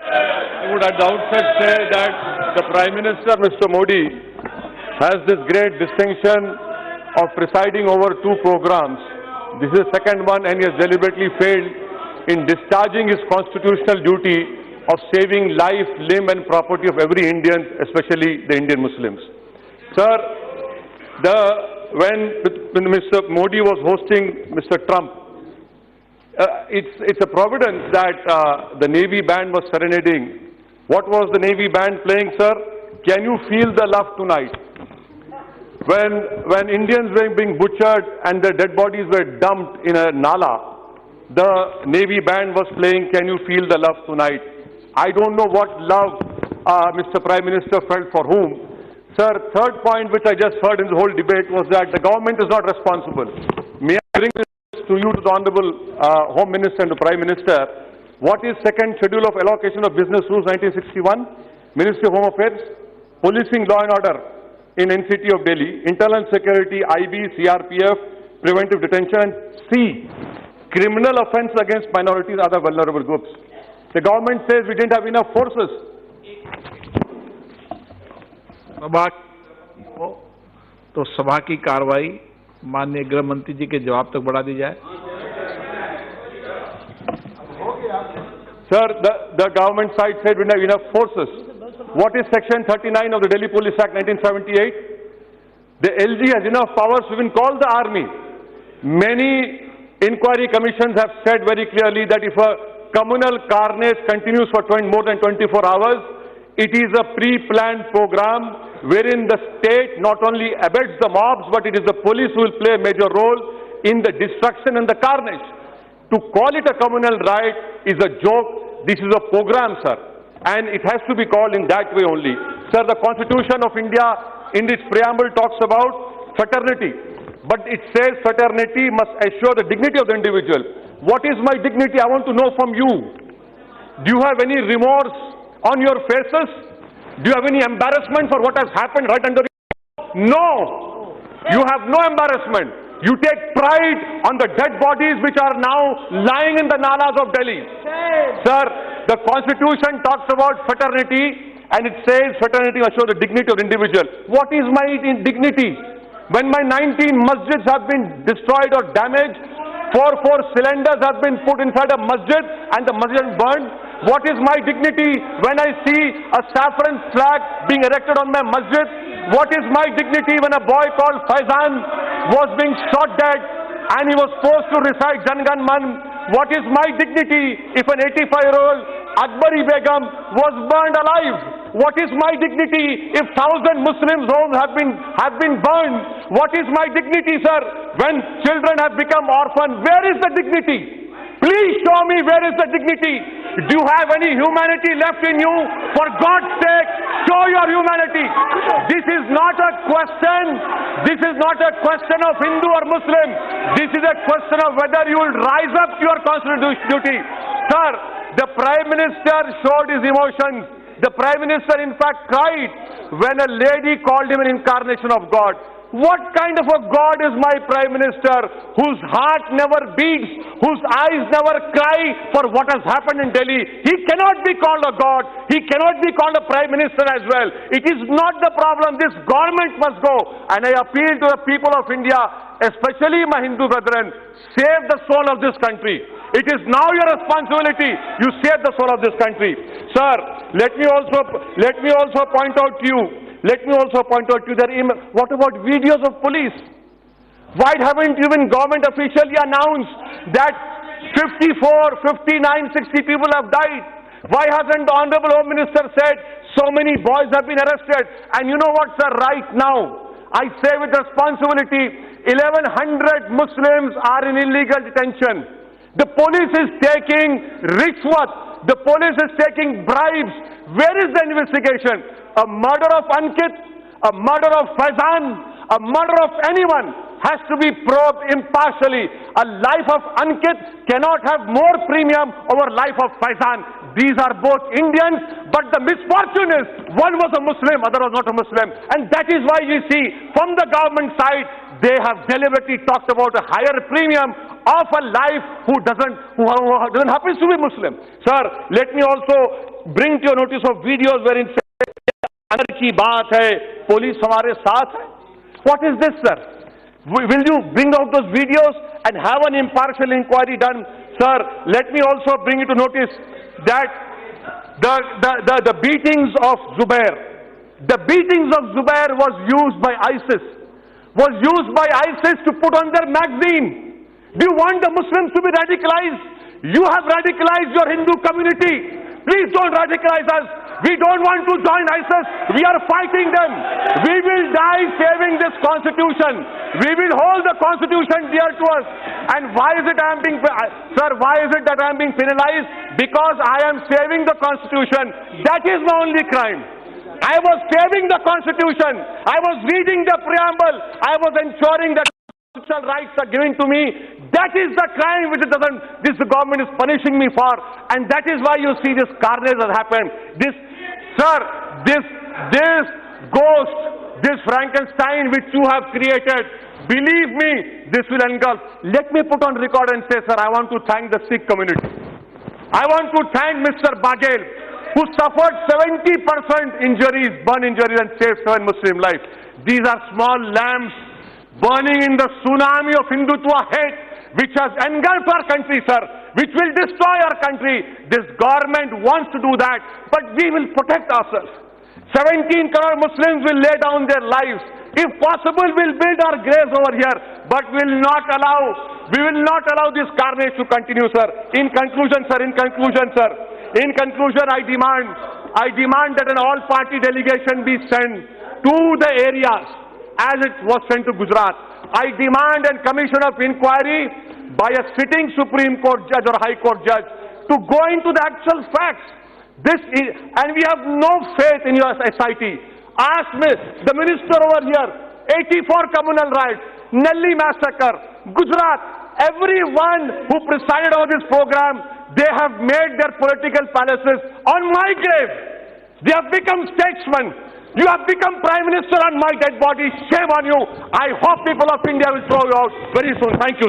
I would at the outset say that the Prime Minister, Mr. Modi, has this great distinction of presiding over two programs. This is the second one, and he has deliberately failed in discharging his constitutional duty of saving life, limb and property of every Indian, especially the Indian Muslims. Sir, when Mr. Modi was hosting Mr. Trump, it's a providence that the Navy band was serenading. What was the Navy band playing, sir? Can you feel the love tonight? When Indians were being butchered and their dead bodies were dumped in a nala, the Navy band was playing Can You Feel the Love Tonight? I don't know what love Mr. Prime Minister felt for whom. Sir, third point which I just heard in the whole debate was that the government is not responsible. May I bring this to you, to the Honorable Home Minister and the Prime Minister. What is second schedule of allocation of business rules 1961? Ministry of Home Affairs, policing law and order in NCT of Delhi, internal security, IB, CRPF, preventive detention, and C, criminal offence against minorities, other vulnerable groups. The government says we didn't have enough forces. तो सभा की कार्रवाई माननीय गृह मंत्री जी के जवाब तक बढ़ा दी जाए। Sir, the government side said we didn't have enough forces. What is Section 39 of the Delhi Police Act 1978? The LG has enough powers to even call the army. Many inquiry commissions have said very clearly that if a communal carnage continues for more than 24 hours, it is a pre-planned program wherein the state not only abets the mobs, but it is the police who will play a major role in the destruction and the carnage. To call it a communal riot is a joke. This is a program, sir, and it has to be called in that way only. Sir, the Constitution of India in its preamble talks about fraternity, but it says fraternity must assure the dignity of the individual. What is my dignity? I want to know from you. Do you have any remorse on your faces? Do you have any embarrassment for what has happened right under you? No! You have no embarrassment. You take pride on the dead bodies which are now lying in the nalas of Delhi. Sir, the Constitution talks about fraternity and it says fraternity must show the dignity of the individual. What is my dignity? When my 19 masjids have been destroyed or damaged, four cylinders have been put inside a masjid and the masjid is burned. What is my dignity when I see a saffron flag being erected on my masjid? What is my dignity when a boy called Faizan was being shot dead and he was forced to recite Jan Gan Man? What is my dignity if an 85-year-old Akbari Begum was burned alive? What is my dignity if 1,000 Muslims' homes have been burned? What is my dignity, sir, when children have become orphans? Where is the dignity? Please show me where is the dignity. Do you have any humanity left in you? For God's sake, show your humanity. This is not a question. This is not a question of Hindu or Muslim. This is a question of whether you will rise up to your constitutional duty. Sir, the Prime Minister showed his emotions. The Prime Minister in fact cried when a lady called him an incarnation of God. What kind of a God is my Prime Minister, whose heart never beats, whose eyes never cry for what has happened in Delhi? He cannot be called a God. He cannot be called a Prime Minister as well. It is not the problem. This government must go. And I appeal to the people of India, especially my Hindu brethren, save the soul of this country. It is now your responsibility. You save the soul of this country. Sir, let me also point out to you, what about videos of police? Why haven't even government officially announced that 54, 59, 60 people have died? Why hasn't the Honorable Home Minister said so many boys have been arrested? And you know what, sir, right now, I say with responsibility, 1,100 Muslims are in illegal detention. The police is taking rishwat. The police is taking bribes. Where is the investigation? A murder of Ankit, a murder of Faizan, a murder of anyone. has to be probed impartially. A life of Ankit cannot have more premium over life of Faizan. These are both Indians, but the misfortune is one was a Muslim, other was not a Muslim. And that is why you see from the government side, they have deliberately talked about a higher premium of a life who doesn't happen to be Muslim. Sir, let me also bring to your notice of videos wherein अंदर की बात है police हमारे साथ है. What is this, sir? Will you bring out those videos and have an impartial inquiry done? Sir, let me also bring you to notice that the beatings of Zubair, was used by ISIS to put on their magazine. Do you want the Muslims to be radicalized? You have radicalized your Hindu community. Please don't radicalize us. We don't want to join ISIS. We are fighting them. We will die saving this constitution. We will hold the constitution dear to us. And why is it I am being, sir, why is it that I am being penalized? Because I am saving the constitution. That is my only crime. I was saving the constitution. I was reading the preamble. I was ensuring that constitutional rights are given to me. That is the crime which this government is punishing me for, and that is why you see this carnage has happened. This ghost, this Frankenstein which you have created, believe me, this will engulf. Let me put on record and say, sir, I want to thank the Sikh community. I want to thank Mr. Baghel, who suffered 70% injuries, burn injuries, and saved 7 Muslim lives. These are small lamps burning in the tsunami of Hindutva hate, which has engulfed our country, sir, which will destroy our country. This government wants to do that, but we will protect ourselves. 17 crore Muslims will lay down their lives. If possible, we'll build our graves over here, but we will not allow this carnage to continue, sir. In conclusion, I demand that an all-party delegation be sent to the areas as it was sent to Gujarat. I demand a commission of inquiry by a sitting Supreme Court judge or High Court judge to go into the actual facts. And we have no faith in your SIT. Ask me, the minister over here, 84 communal riots, Nelli massacre, Gujarat, everyone who presided over this program, they have made their political palaces on my grave. They have become statesmen. You have become Prime Minister on my dead body. Shame on you. I hope people of India will throw you out very soon. Thank you.